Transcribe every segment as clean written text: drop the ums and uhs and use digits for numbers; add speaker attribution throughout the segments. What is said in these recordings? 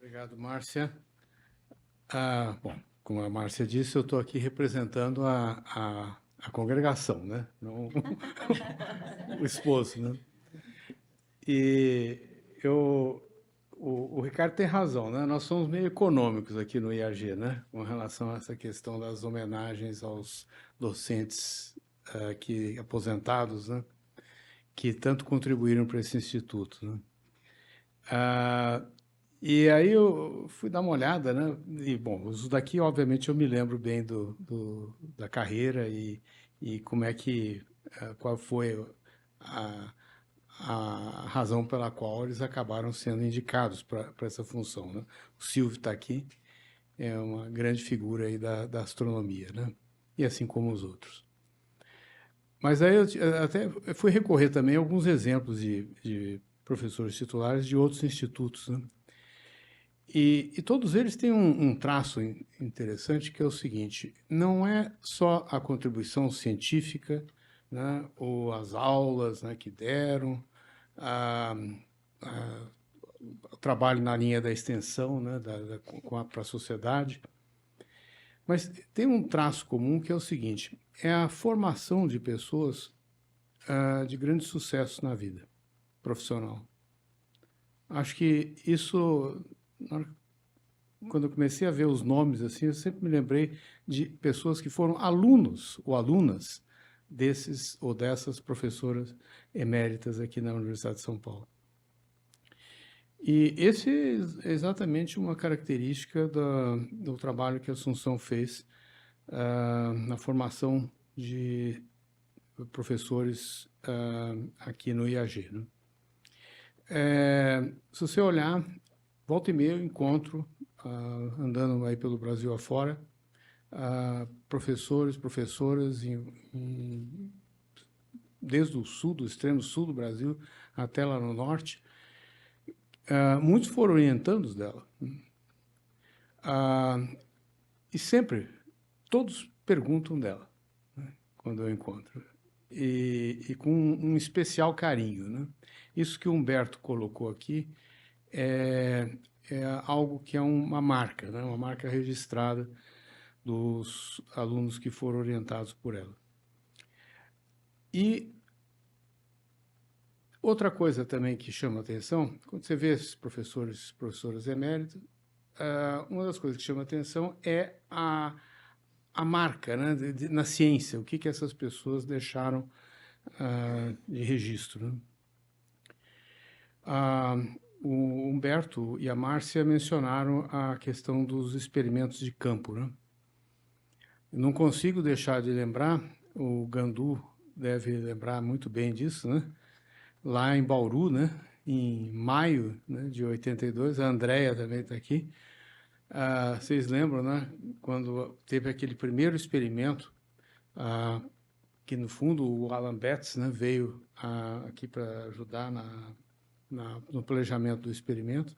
Speaker 1: Obrigado, Márcia. Bom, como a Márcia disse, eu estou aqui representando a congregação, né? Não o esposo, né? E o Ricardo tem razão, né? Nós somos meio econômicos aqui no IAG, né? Com relação a essa questão das homenagens aos docentes aposentados, né? Que tanto contribuíram para esse instituto, né? Ah, e aí eu fui dar uma olhada, né? E, bom, os daqui, obviamente, eu me lembro bem da carreira e como é que, qual foi a, a razão pela qual eles acabaram sendo indicados para essa função, né? O Silvio está aqui, é uma grande figura aí da astronomia, né? E assim como os outros. Mas aí até fui recorrer também a alguns exemplos de professores titulares de outros institutos, né? E todos eles têm um traço interessante que é o seguinte: não é só a contribuição científica, né, ou as aulas, né, que deram, a, a, o trabalho na linha da extensão, né, para a sociedade, mas tem um traço comum que é o seguinte: é a formação de pessoas de grande sucesso na vida profissional. Acho que isso, quando eu comecei a ver os nomes assim, eu sempre me lembrei de pessoas que foram alunos ou alunas desses ou dessas professoras eméritas aqui na Universidade de São Paulo. E esse é exatamente uma característica do trabalho que a Assunção fez na formação de professores aqui no IAG, né? Se você olhar, volta e meia eu encontro, andando aí pelo Brasil afora, professores, professoras, desde o sul, do extremo sul do Brasil até lá no norte. Muitos foram orientandos dela. E sempre, todos perguntam dela, né, quando eu encontro. E com um especial carinho, né? Isso que o Humberto colocou aqui é algo que é uma marca, né? Uma marca registrada dos alunos que foram orientados por ela. E outra coisa também que chama atenção, quando você vê esses professoras eméritos, uma das coisas que chama atenção é a marca, né, na ciência, o que essas pessoas deixaram de registro, né? O Humberto e a Márcia mencionaram a questão dos experimentos de campo, né? Eu não consigo deixar de lembrar, o Gandu deve lembrar muito bem disso, né? Lá em Bauru, né? Em maio, né, de 82, a Andrea também está aqui. Vocês lembram, né? Quando teve aquele primeiro experimento, que no fundo o Alan Betts, né, veio aqui para ajudar no planejamento do experimento,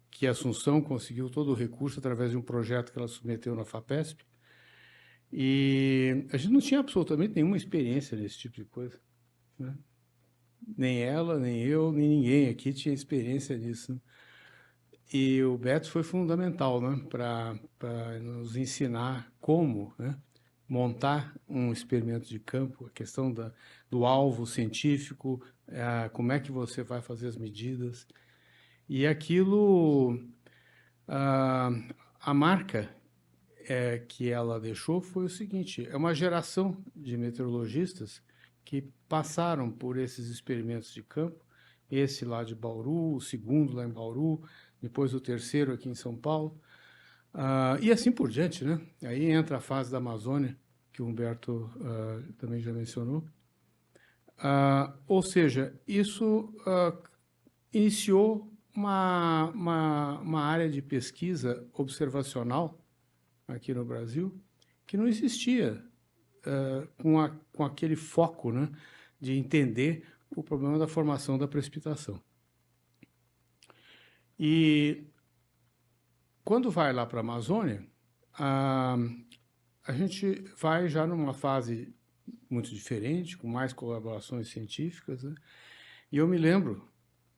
Speaker 1: que a Assunção conseguiu todo o recurso através de um projeto que ela submeteu na FAPESP. E a gente não tinha absolutamente nenhuma experiência nesse tipo de coisa, né? Nem ela, nem eu, nem ninguém aqui tinha experiência nisso, né? E o Beto foi fundamental, né, para nos ensinar como, né, montar um experimento de campo, a questão do alvo científico, como é que você vai fazer as medidas. E aquilo, a marca que ela deixou foi o seguinte: é uma geração de meteorologistas que passaram por esses experimentos de campo, esse lá de Bauru, o segundo lá em Bauru, depois o terceiro aqui em São Paulo, e assim por diante, né? Aí entra a fase da Amazônia, que o Humberto também já mencionou. Ou seja, isso iniciou uma área de pesquisa observacional aqui no Brasil que não existia com aquele foco, né, de entender o problema da formação da precipitação. E quando vai lá para a Amazônia, a gente vai já numa fase muito diferente, com mais colaborações científicas, né? E eu me lembro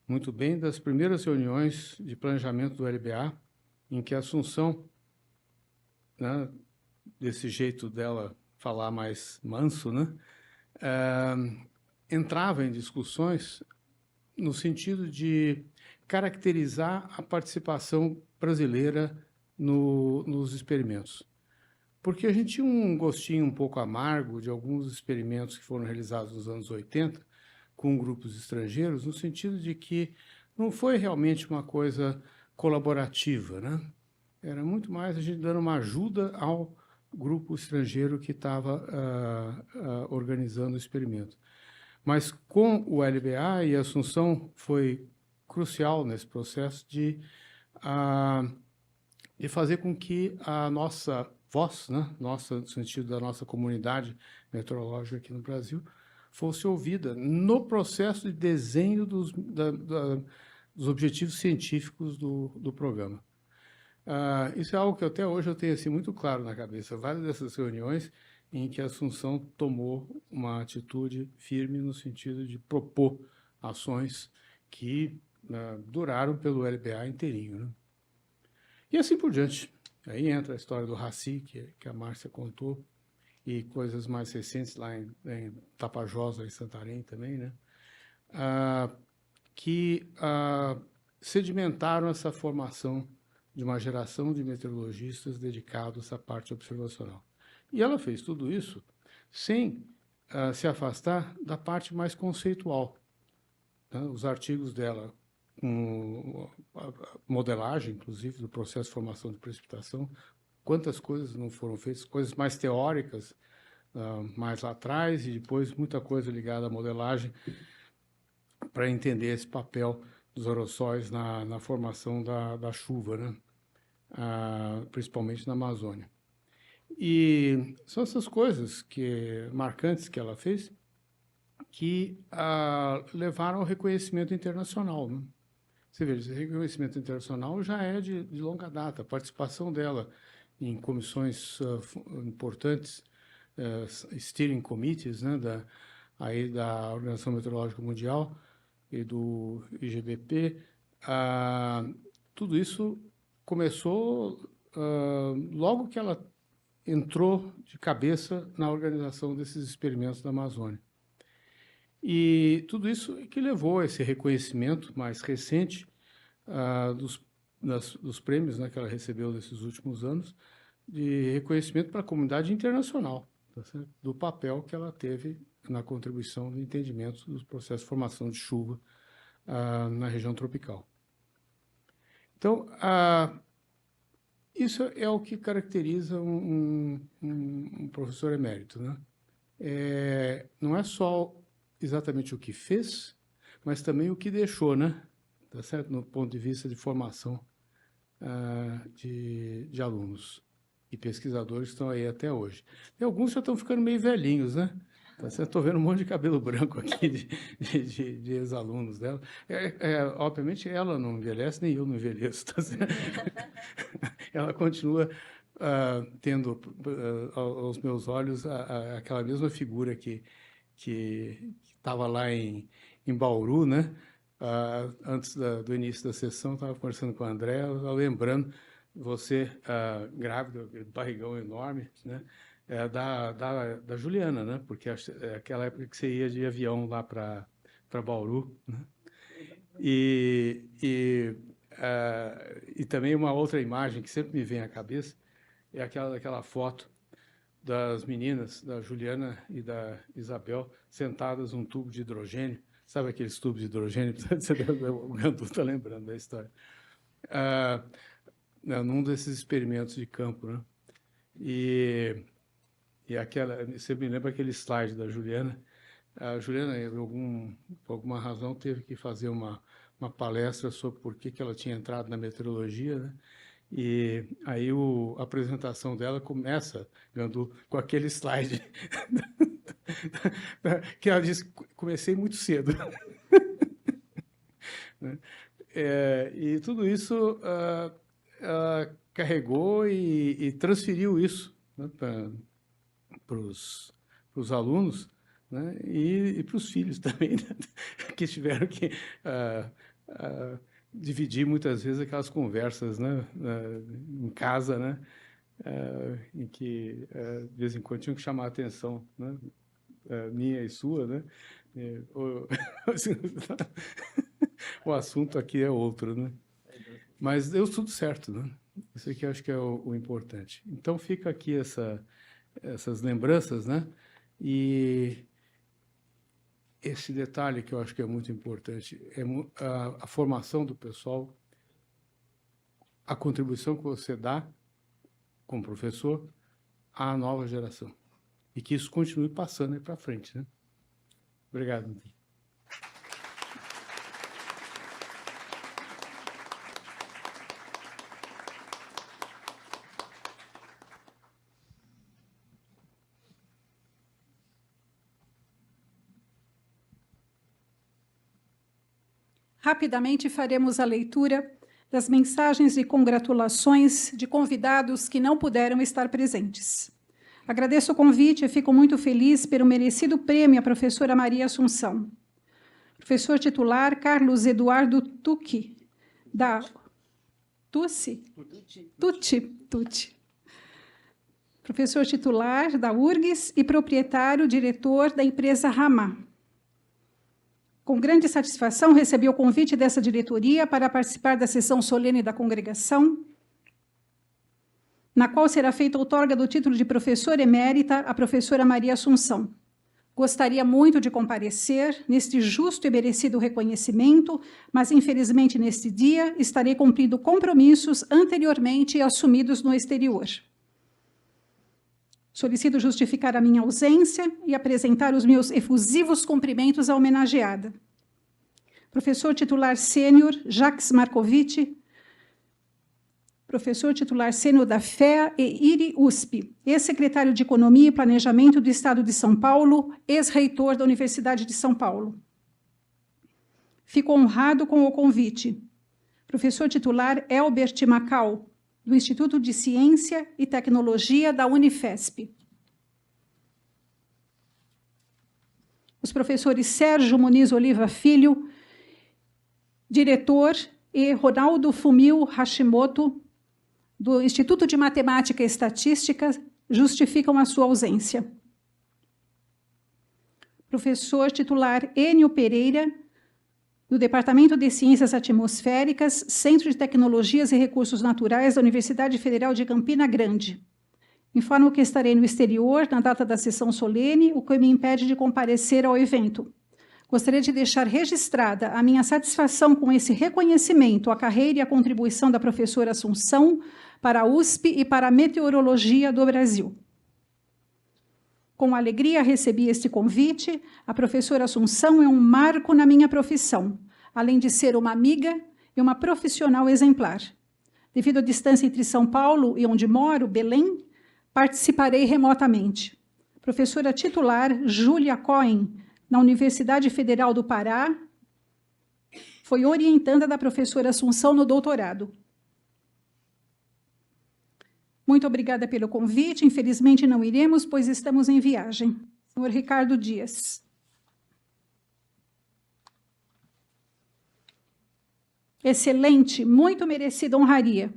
Speaker 1: muito bem das primeiras reuniões de planejamento do LBA, em que a Assunção, né, desse jeito dela falar mais manso, né, entrava em discussões no sentido de caracterizar a participação brasileira nos experimentos. Porque a gente tinha um gostinho um pouco amargo de alguns experimentos que foram realizados nos anos 80 com grupos estrangeiros, no sentido de que não foi realmente uma coisa colaborativa, né? Era muito mais a gente dando uma ajuda ao grupo estrangeiro que estava organizando o experimento. Mas com o LBA e a Assunção foi crucial nesse processo de fazer com que a nossa voz, né, no sentido da nossa comunidade meteorológica aqui no Brasil, fosse ouvida no processo de desenho dos objetivos científicos do programa. Isso é algo que até hoje eu tenho assim, muito claro na cabeça. Várias dessas reuniões em que a Assunção tomou uma atitude firme no sentido de propor ações que duraram pelo LBA inteirinho, né? E assim por diante. Aí entra a história do Raci, que a Márcia contou, e coisas mais recentes lá em Tapajós, em Santarém também, né? Que sedimentaram essa formação de uma geração de meteorologistas dedicados à parte observacional. E ela fez tudo isso sem se afastar da parte mais conceitual, né? Os artigos dela, com a modelagem, inclusive, do processo de formação de precipitação, quantas coisas não foram feitas, coisas mais teóricas, mais lá atrás, e depois muita coisa ligada à modelagem, para entender esse papel dos aerossóis na formação da chuva, né? Principalmente na Amazônia. E são essas coisas marcantes que ela fez que levaram ao reconhecimento internacional, né? Você vê, esse reconhecimento internacional já é de longa data. A participação dela em comissões importantes, steering committees, né, da Organização Meteorológica Mundial e do IGBP, tudo isso começou logo que ela entrou de cabeça na organização desses experimentos da Amazônia. E tudo isso que levou a esse reconhecimento mais recente dos prêmios, né, que ela recebeu nesses últimos anos, de reconhecimento para a comunidade internacional, tá certo? Do papel que ela teve na contribuição do entendimento dos processos de formação de chuva na região tropical. Então, isso é o que caracteriza um professor emérito, né? Não é só exatamente o que fez, mas também o que deixou, né? Tá certo? No ponto de vista de formação de alunos e pesquisadores que estão aí até hoje. E alguns já estão ficando meio velhinhos, né? Tá certo? Estou vendo um monte de cabelo branco aqui de ex-alunos dela. Obviamente, ela não envelhece, nem eu não envelheço, tá certo? Ela continua tendo, aos meus olhos, aquela mesma figura que estava lá em Bauru, né? Antes do início da sessão, estava conversando com a André, lembrando você grávida, barrigão enorme, né? Da Juliana, né? Porque é aquela época que você ia de avião lá para Bauru, né? E também uma outra imagem que sempre me vem à cabeça é aquela foto das meninas, da Juliana e da Isabel, sentadas num tubo de hidrogênio. Sabe aqueles tubos de hidrogênio? O Gandu está lembrando da história. Num desses experimentos de campo, né? E você me lembra aquele slide da Juliana? A Juliana, por alguma razão, teve que fazer uma palestra sobre por que ela tinha entrado na meteorologia, né? E aí a apresentação dela começa, Gandu, com aquele slide que ela diz: comecei muito cedo. E tudo isso carregou e transferiu isso, né, para os alunos, né, e para os filhos também, né, que tiveram que dividir muitas vezes aquelas conversas, né, em casa, né, em que de vez em quando tinham que chamar a atenção, né, minha e sua, né, o assunto aqui é outro, né, mas deu tudo certo, né, isso aqui eu acho que é o importante. Então fica aqui essas lembranças, né, e esse detalhe que eu acho que é muito importante é a formação do pessoal, a contribuição que você dá como professor à nova geração. E que isso continue passando aí para frente, né? Obrigado.
Speaker 2: Rapidamente faremos a leitura das mensagens de congratulações de convidados que não puderam estar presentes. Agradeço o convite e fico muito feliz pelo merecido prêmio à professora Maria Assunção. Professor titular Carlos Eduardo Tucci, da Tucci. Professor titular da URGS e proprietário, diretor da empresa Ramá. Com grande satisfação, recebi o convite dessa diretoria para participar da sessão solene da congregação, na qual será feita a outorga do título de professora emérita à professora Maria Assunção. Gostaria muito de comparecer neste justo e merecido reconhecimento, mas, infelizmente, neste dia, estarei cumprindo compromissos anteriormente assumidos no exterior. Solicito justificar a minha ausência e apresentar os meus efusivos cumprimentos à homenageada. Professor titular sênior Jacques Marcovitch, professor titular sênior da FEA e IRI USP, ex-secretário de Economia e Planejamento do Estado de São Paulo, ex-reitor da Universidade de São Paulo. Fico honrado com o convite. Professor titular Elbert Macau, do Instituto de Ciência e Tecnologia da Unifesp. Os professores Sérgio Muniz Oliva Filho, diretor, e Ronaldo Fumio Hashimoto, do Instituto de Matemática e Estatística, justificam a sua ausência. Professor titular Enio Pereira, do Departamento de Ciências Atmosféricas, Centro de Tecnologias e Recursos Naturais da Universidade Federal de Campina Grande. Informo que estarei no exterior na data da sessão solene, o que me impede de comparecer ao evento. Gostaria de deixar registrada a minha satisfação com esse reconhecimento à carreira e à contribuição da professora Assunção para a USP e para a meteorologia do Brasil. Com alegria recebi este convite. A professora Assunção é um marco na minha profissão, além de ser uma amiga e uma profissional exemplar. Devido à distância entre São Paulo e onde moro, Belém, participarei remotamente. Professora titular Júlia Cohen, na Universidade Federal do Pará, foi orientanda da professora Assunção no doutorado. Muito obrigada pelo convite. Infelizmente não iremos, pois estamos em viagem. Senhor Ricardo Dias. Excelente, muito merecida honraria.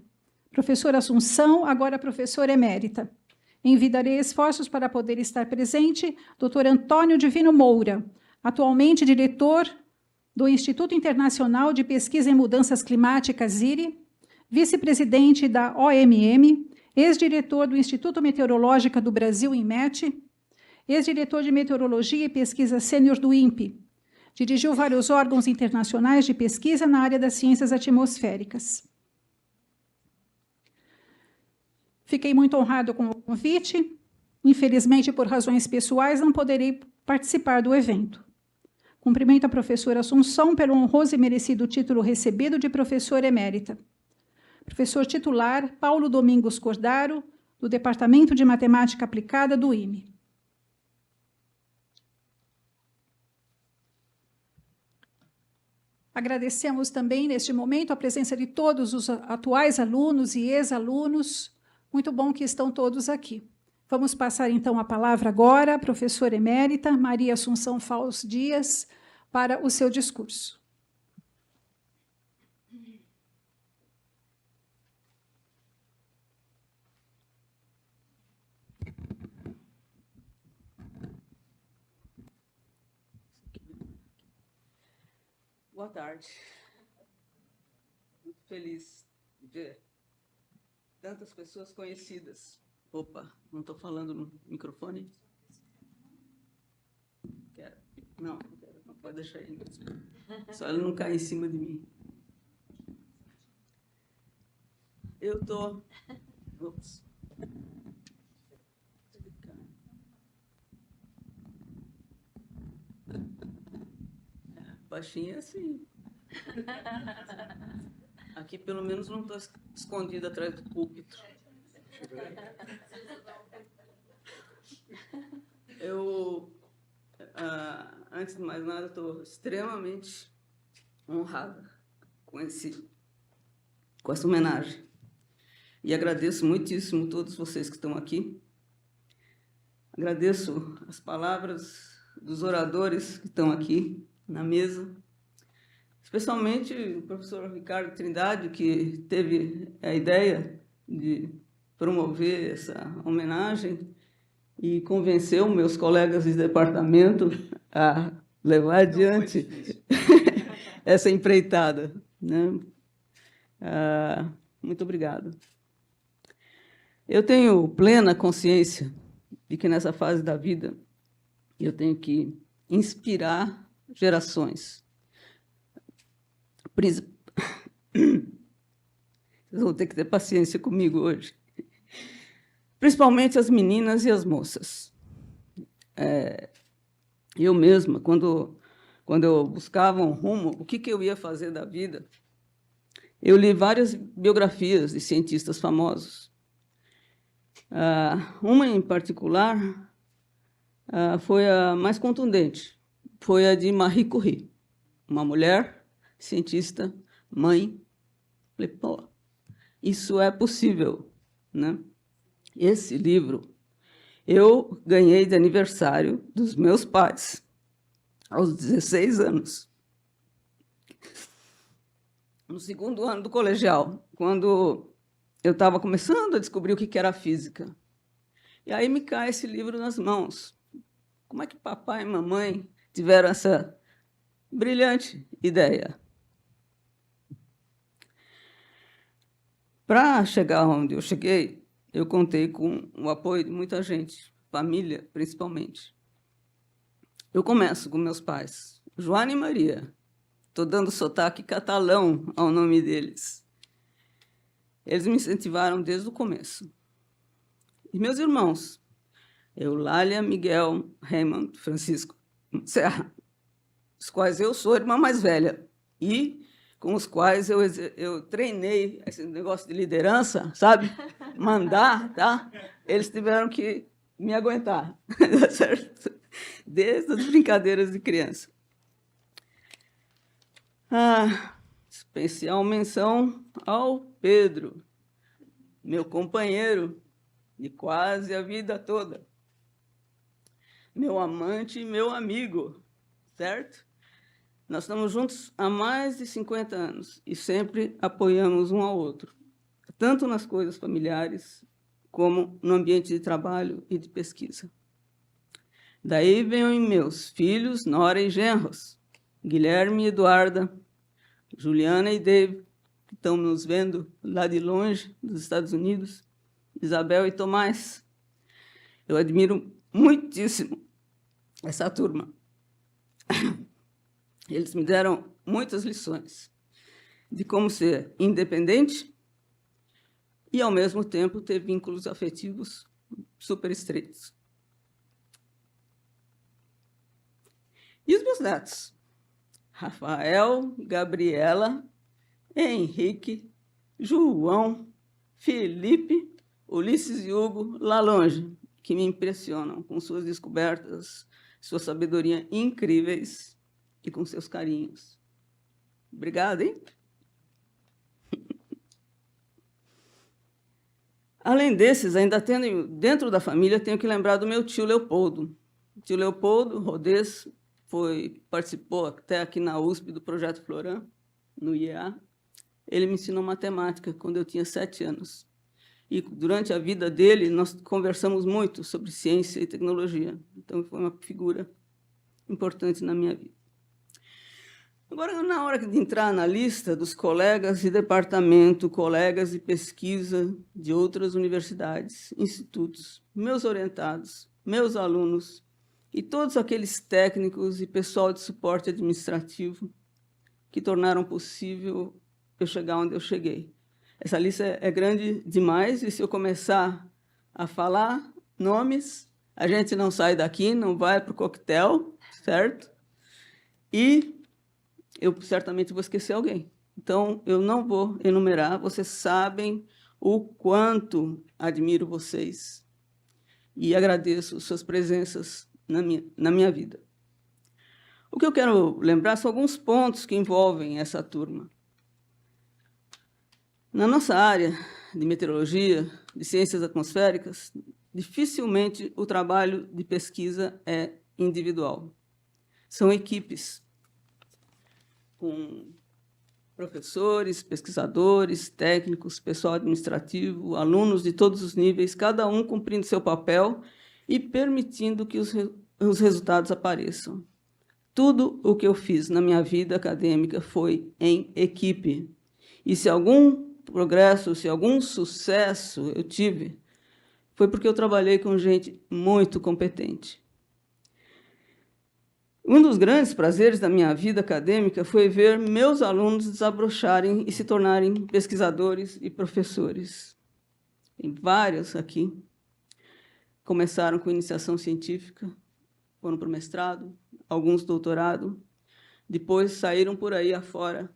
Speaker 2: Professora Assunção, agora professora emérita. Envidarei esforços para poder estar presente. Dr. Antônio Divino Moura, atualmente diretor do Instituto Internacional de Pesquisa em Mudanças Climáticas, IRI, vice-presidente da OMM, ex-diretor do Instituto Meteorológico do Brasil, INMET, ex-diretor de Meteorologia e Pesquisa Sênior do INPE. Dirigiu vários órgãos internacionais de pesquisa na área das ciências atmosféricas. Fiquei muito honrado com o convite. Infelizmente, por razões pessoais, não poderei participar do evento. Cumprimento a professora Assunção pelo honroso e merecido título recebido de professora emérita. Professor titular Paulo Domingos Cordaro, do Departamento de Matemática Aplicada do IME. Agradecemos também, neste momento, a presença de todos os atuais alunos e ex-alunos. Muito bom que estão todos aqui. Vamos passar, então, a palavra agora à professora emérita Maria Assunção Faus Dias para o seu discurso.
Speaker 3: Boa tarde. Muito feliz de ver tantas pessoas conhecidas. Opa, não estou falando no microfone? Quero. Não, não pode deixar aí. Só ele não cair em cima de mim. Eu estou... Ops. Baixinha assim. Aqui, pelo menos, não estou escondida atrás do púlpito. Antes de mais nada, estou extremamente honrada com essa homenagem. E agradeço muitíssimo a todos vocês que estão aqui. Agradeço as palavras dos oradores que estão aqui na mesa, especialmente o professor Ricardo Trindade, que teve a ideia de promover essa homenagem e convenceu meus colegas de departamento a levar adiante essa empreitada, né? Muito obrigada. Eu tenho plena consciência de que, nessa fase da vida, eu tenho que inspirar gerações. Vocês vão ter que ter paciência comigo hoje. Principalmente as meninas e as moças. Eu mesma, quando eu buscava um rumo, o que eu ia fazer da vida, eu li várias biografias de cientistas famosos. Uma em particular foi a mais contundente, foi a de Marie Curie, uma mulher cientista, mãe. Falei, pô, isso é possível, né? Esse livro eu ganhei de aniversário dos meus pais, aos 16 anos. No segundo ano do colegial, quando eu estava começando a descobrir o que era física. E aí me cai esse livro nas mãos. Como é que papai e mamãe tiveram essa brilhante ideia? Para chegar onde eu cheguei, eu contei com o apoio de muita gente, família, principalmente. Eu começo com meus pais, Joana e Maria. Estou dando sotaque catalão ao nome deles. Eles me incentivaram desde o começo. E meus irmãos, Eulália, Miguel, Raymond, Francisco Serra, os quais eu sou a irmã mais velha e com os quais eu treinei esse negócio de liderança, sabe? Mandar, tá? Eles tiveram que me aguentar, certo? Desde as brincadeiras de criança. Especial menção ao Pedro, meu companheiro de quase a vida toda, meu amante e meu amigo, certo? Nós estamos juntos há mais de 50 anos e sempre apoiamos um ao outro, tanto nas coisas familiares como no ambiente de trabalho e de pesquisa. Daí vêm meus filhos, nora e genros, Guilherme e Eduarda, Juliana e Dave, que estão nos vendo lá de longe, dos Estados Unidos, Isabel e Tomás. Eu admiro muitíssimo essa turma. Eles me deram muitas lições de como ser independente e, ao mesmo tempo, ter vínculos afetivos super estreitos. E os meus netos? Rafael, Gabriela, Henrique, João, Felipe, Ulisses e Hugo, lá longe, que me impressionam com suas descobertas, sua sabedoria incríveis e com seus carinhos. Obrigada, hein? Além desses, ainda tenho, dentro da família, tenho que lembrar do meu tio Leopoldo. O tio Leopoldo Rodês participou até aqui na USP do Projeto Floran, no IEA. Ele me ensinou matemática quando eu tinha 7 anos. E, durante a vida dele, nós conversamos muito sobre ciência e tecnologia. Então, foi uma figura importante na minha vida. Agora, na hora de entrar na lista dos colegas de departamento, colegas de pesquisa de outras universidades, institutos, meus orientados, meus alunos e todos aqueles técnicos e pessoal de suporte administrativo que tornaram possível eu chegar onde eu cheguei. Essa lista é grande demais, e se eu começar a falar nomes, a gente não sai daqui, não vai para o coquetel, certo? E eu certamente vou esquecer alguém. Então, eu não vou enumerar, vocês sabem o quanto admiro vocês e agradeço suas presenças na minha vida. O que eu quero lembrar são alguns pontos que envolvem essa turma. Na nossa área de meteorologia, de ciências atmosféricas, dificilmente o trabalho de pesquisa é individual. São equipes com professores, pesquisadores, técnicos, pessoal administrativo, alunos de todos os níveis, cada um cumprindo seu papel e permitindo que os resultados apareçam. Tudo o que eu fiz na minha vida acadêmica foi em equipe. E se algum progresso, se algum sucesso eu tive, foi porque eu trabalhei com gente muito competente. Um dos grandes prazeres da minha vida acadêmica foi ver meus alunos desabrocharem e se tornarem pesquisadores e professores. Tem vários aqui. Começaram com iniciação científica, foram para o mestrado, alguns doutorado, depois saíram por aí afora.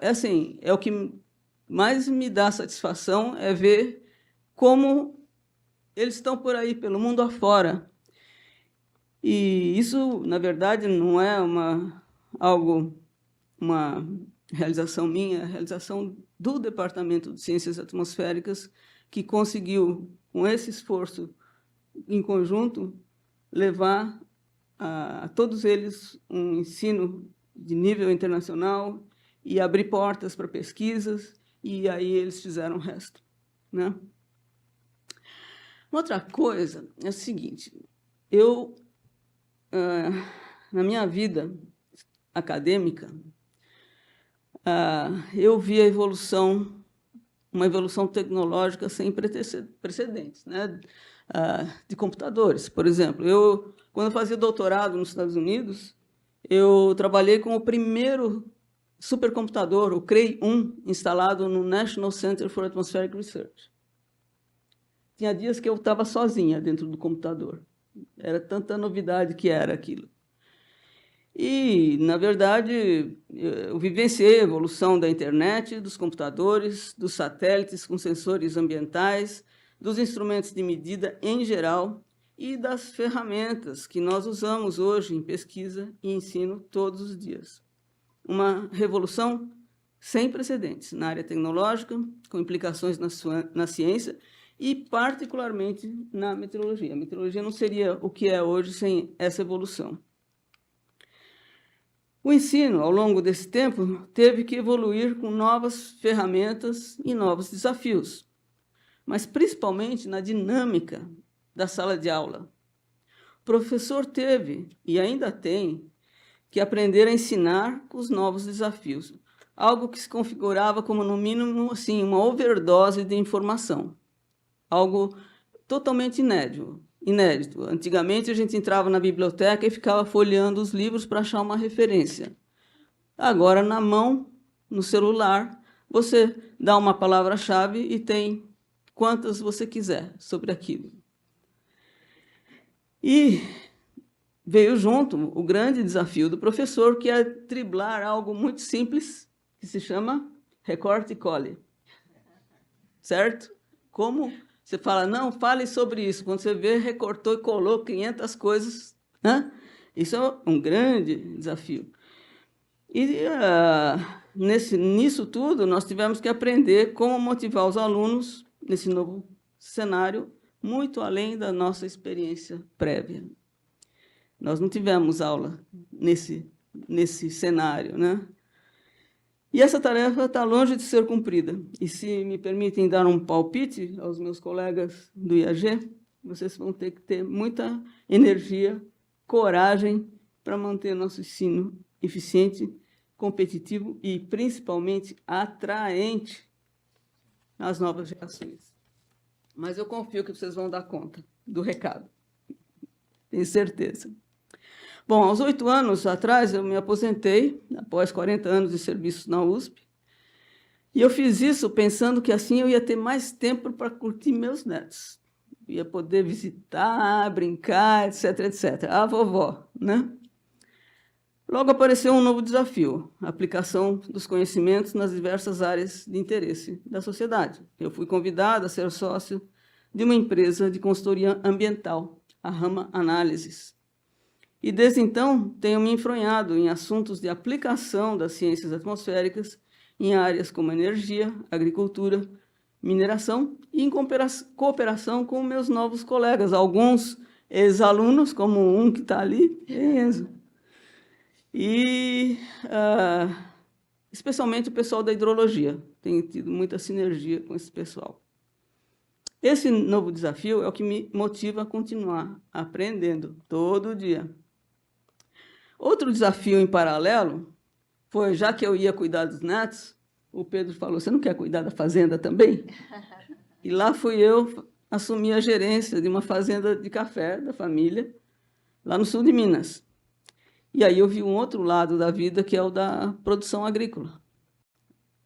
Speaker 3: Assim, o que mais me dá satisfação é ver como eles estão por aí, pelo mundo afora. E isso, na verdade, não é uma realização minha, é a realização do Departamento de Ciências Atmosféricas, que conseguiu, com esse esforço em conjunto, levar a todos eles um ensino de nível internacional e abrir portas para pesquisas, e aí eles fizeram o resto, né? Outra coisa é o seguinte, na minha vida acadêmica, eu vi uma evolução tecnológica sem precedentes, né? De computadores, por exemplo. Quando eu fazia doutorado nos Estados Unidos, eu trabalhei com o primeiro supercomputador, o CREI-1, instalado no National Center for Atmospheric Research. Tinha dias que eu estava sozinha dentro do computador. Era tanta novidade que era aquilo. E, na verdade, eu vivenciei a evolução da internet, dos computadores, dos satélites com sensores ambientais, dos instrumentos de medida em geral e das ferramentas que nós usamos hoje em pesquisa e ensino todos os dias. Uma revolução sem precedentes na área tecnológica, com implicações na ciência e, particularmente, na meteorologia. A meteorologia não seria o que é hoje sem essa evolução. O ensino, ao longo desse tempo, teve que evoluir com novas ferramentas e novos desafios, mas principalmente na dinâmica da sala de aula. O professor teve, e ainda tem, que aprender a ensinar com os novos desafios, algo que se configurava como, no mínimo, assim, uma overdose de informação, algo totalmente inédito. Antigamente, a gente entrava na biblioteca e ficava folheando os livros para achar uma referência. Agora, na mão, no celular, você dá uma palavra-chave e tem quantas você quiser sobre aquilo. E veio junto o grande desafio do professor, que é driblar algo muito simples, que se chama recorte e cole. Certo? Como você fala, não, fale sobre isso. Quando você vê, recortou e colou 500 coisas. Né? Isso é um grande desafio. E nisso tudo, nós tivemos que aprender como motivar os alunos nesse novo cenário, muito além da nossa experiência prévia. Nós não tivemos aula nesse cenário, né? E essa tarefa está longe de ser cumprida. E se me permitem dar um palpite aos meus colegas do IAG, vocês vão ter que ter muita energia, coragem para manter nosso ensino eficiente, competitivo e, principalmente, atraente às novas gerações. Mas eu confio que vocês vão dar conta do recado. Tenho certeza. Bom, aos 8 anos atrás, eu me aposentei, após 40 anos de serviço na USP, e eu fiz isso pensando que assim eu ia ter mais tempo para curtir meus netos. Ia poder visitar, brincar, etc, etc. A vovó, né? Logo apareceu um novo desafio, a aplicação dos conhecimentos nas diversas áreas de interesse da sociedade. Eu fui convidado a ser sócio de uma empresa de consultoria ambiental, a Rama Análises. E, desde então, tenho me enfronhado em assuntos de aplicação das ciências atmosféricas em áreas como energia, agricultura, mineração e em cooperação com meus novos colegas, alguns ex-alunos, como um que está ali, Enzo, e especialmente o pessoal da hidrologia. Tenho tido muita sinergia com esse pessoal. Esse novo desafio é o que me motiva a continuar aprendendo todo dia. Outro desafio em paralelo foi, já que eu ia cuidar dos netos, o Pedro falou, você não quer cuidar da fazenda também? E lá fui eu assumir a gerência de uma fazenda de café da família, lá no sul de Minas. E aí eu vi um outro lado da vida, que é o da produção agrícola.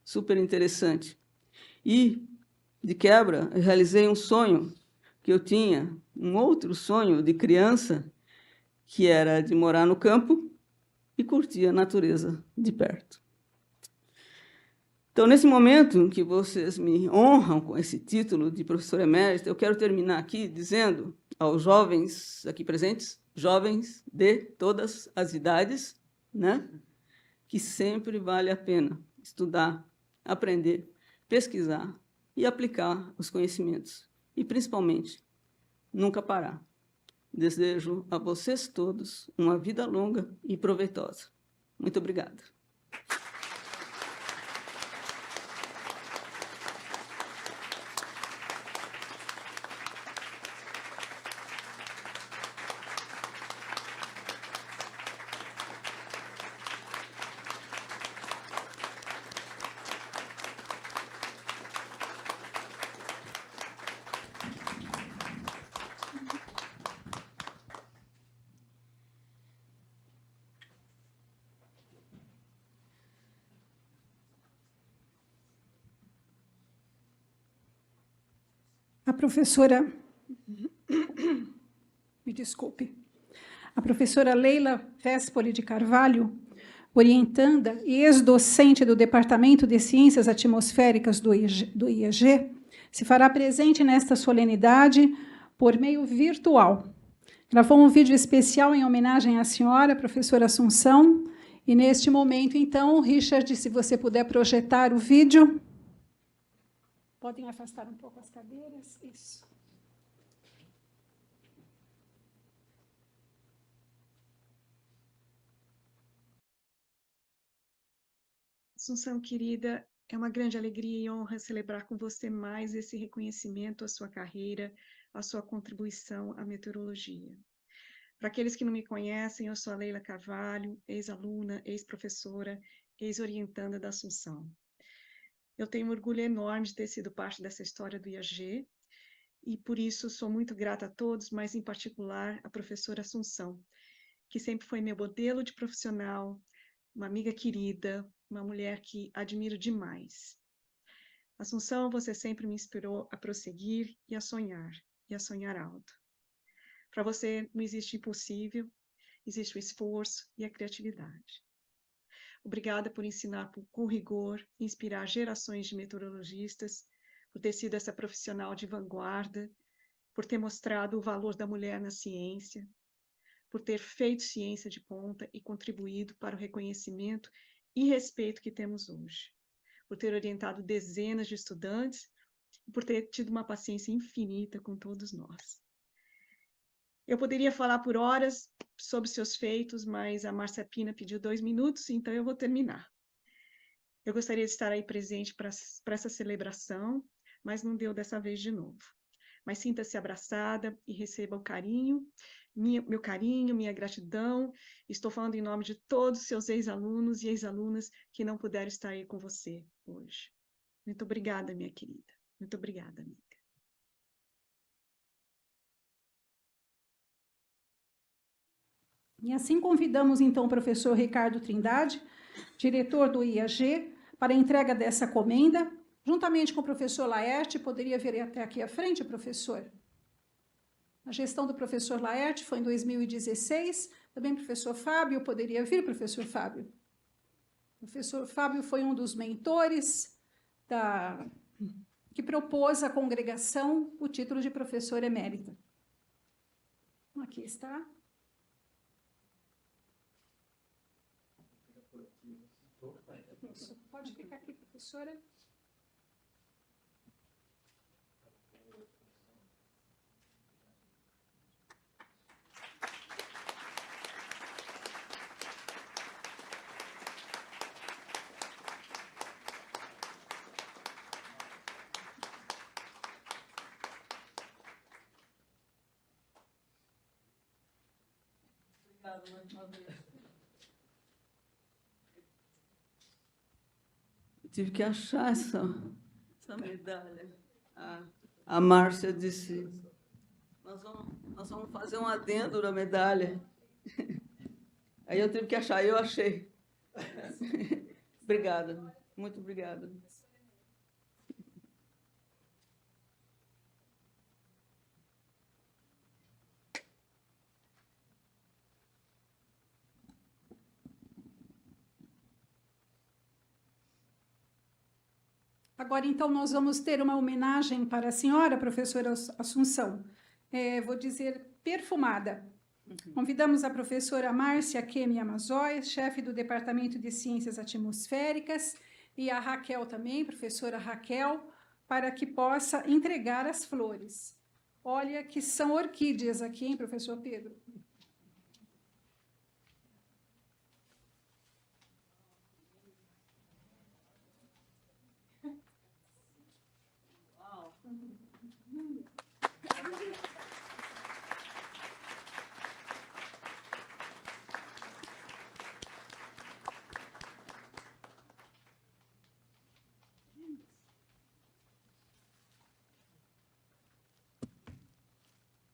Speaker 3: Super interessante. E, de quebra, eu realizei um sonho que eu tinha, um outro sonho de criança, que era de morar no campo e curtir a natureza de perto. Então, nesse momento em que vocês me honram com esse título de professor emérito, eu quero terminar aqui dizendo aos jovens aqui presentes, jovens de todas as idades, né, que sempre vale a pena estudar, aprender, pesquisar e aplicar os conhecimentos. E, principalmente, nunca parar. Desejo a vocês todos uma vida longa e proveitosa. Muito obrigada.
Speaker 2: A professora, me desculpe, a professora Leila Vespoli de Carvalho, orientanda e ex-docente do Departamento de Ciências Atmosféricas do IEG, se fará presente nesta solenidade por meio virtual. Gravou um vídeo especial em homenagem à senhora, professora Assunção, e neste momento, então, Richard, se você puder projetar o vídeo. Podem afastar um pouco as cadeiras. Isso.
Speaker 4: Assunção, querida, é uma grande alegria e honra celebrar com você mais esse reconhecimento à sua carreira, à sua contribuição à meteorologia. Para aqueles que não me conhecem, eu sou a Leila Carvalho, ex-aluna, ex-professora, ex-orientanda da Assunção. Eu tenho um orgulho enorme de ter sido parte dessa história do IAG, e por isso sou muito grata a todos, mas em particular à professora Assunção, que sempre foi meu modelo de profissional, uma amiga querida, uma mulher que admiro demais. Assunção, você sempre me inspirou a prosseguir e a sonhar alto. Para você não existe impossível, existe o esforço e a criatividade. Obrigada por ensinar com rigor, inspirar gerações de meteorologistas, por ter sido essa profissional de vanguarda, por ter mostrado o valor da mulher na ciência, por ter feito ciência de ponta e contribuído para o reconhecimento e respeito que temos hoje, por ter orientado dezenas de estudantes e por ter tido uma paciência infinita com todos nós. Eu poderia falar por horas sobre seus feitos, mas a Márcia Pina pediu 2 minutos, então eu vou terminar. Eu gostaria de estar aí presente para essa celebração, mas não deu dessa vez de novo. mas sinta-se abraçada e receba o carinho, meu carinho, minha gratidão. Estou falando em nome de todos os seus ex-alunos e ex-alunas que não puderam estar aí com você hoje. Muito obrigada, minha querida. Muito obrigada, amiga.
Speaker 2: E assim convidamos, então, o professor Ricardo Trindade, diretor do IAG, para a entrega dessa comenda, juntamente com o professor Laerte. Poderia vir até aqui à frente, professor? A gestão do professor Laerte foi em 2016. Também o professor Fábio poderia vir, professor Fábio. O professor Fábio foi um dos mentores que propôs à congregação o título de professor emérita. Aqui está. Isso. Pode ficar aqui, professora.
Speaker 3: Obrigada mais uma vez. Eu tive que achar essa medalha. A Márcia disse, nós vamos fazer um adendo na medalha. Aí eu tive que achar, eu achei. Obrigada, muito obrigada.
Speaker 2: Agora, então, nós vamos ter uma homenagem para a senhora, professora Assunção. Vou dizer perfumada. Convidamos a professora Márcia Kemi Amazói, chefe do Departamento de Ciências Atmosféricas, e a Raquel também, professora Raquel, para que possa entregar as flores. Olha que são orquídeas aqui, hein, professor Pedro?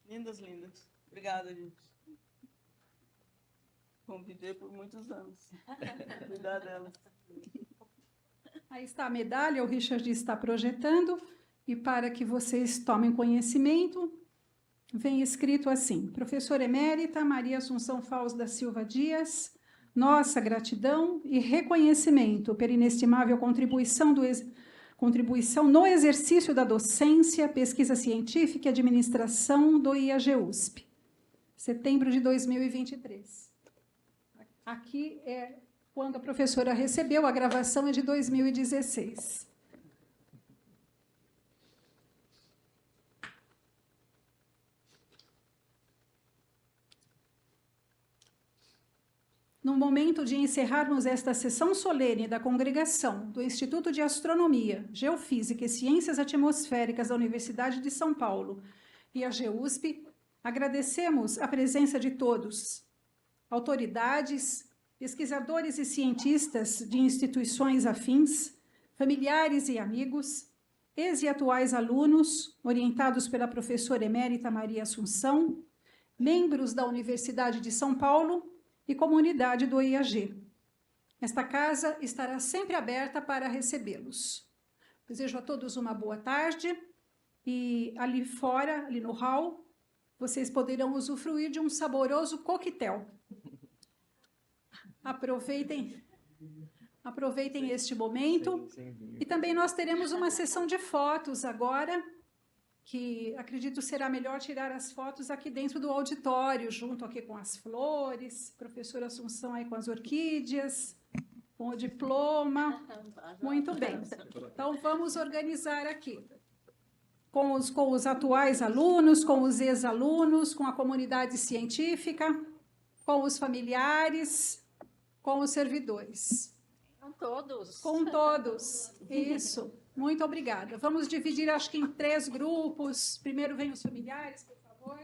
Speaker 3: Lindas, lindas. Obrigada, gente. Conviver por muitos anos. Cuidar delas.
Speaker 2: Aí está a medalha, o Richard está projetando, e para que vocês tomem conhecimento, vem escrito assim: Professora Emérita Maria Assunção Faus da Silva Dias, nossa gratidão e reconhecimento pela inestimável contribuição no exercício da docência, pesquisa científica e administração do IAG-USP, setembro de 2023. Aqui é quando a professora recebeu, a gravação é de 2016. No momento de encerrarmos esta sessão solene da congregação do Instituto de Astronomia, Geofísica e Ciências Atmosféricas da Universidade de São Paulo e a GEUSP, agradecemos a presença de todos, autoridades, pesquisadores e cientistas de instituições afins, familiares e amigos, ex e atuais alunos, orientados pela professora emérita Maria Assunção, membros da Universidade de São Paulo e comunidade do IAG. Esta casa estará sempre aberta para recebê-los. Desejo a todos uma boa tarde e ali fora, ali no hall, vocês poderão usufruir de um saboroso coquetel. Aproveitem este momento. E também nós teremos uma sessão de fotos agora, que acredito será melhor tirar as fotos aqui dentro do auditório, junto aqui com as flores, professora Assunção aí com as orquídeas, com o diploma. Muito bem. Então, vamos organizar aqui. Com os atuais alunos, com os ex-alunos, com a comunidade científica, com os familiares, com os servidores.
Speaker 5: Com todos.
Speaker 2: Com todos, isso. Muito obrigada. Vamos dividir, acho que em 3 grupos. Primeiro vem os familiares, por favor.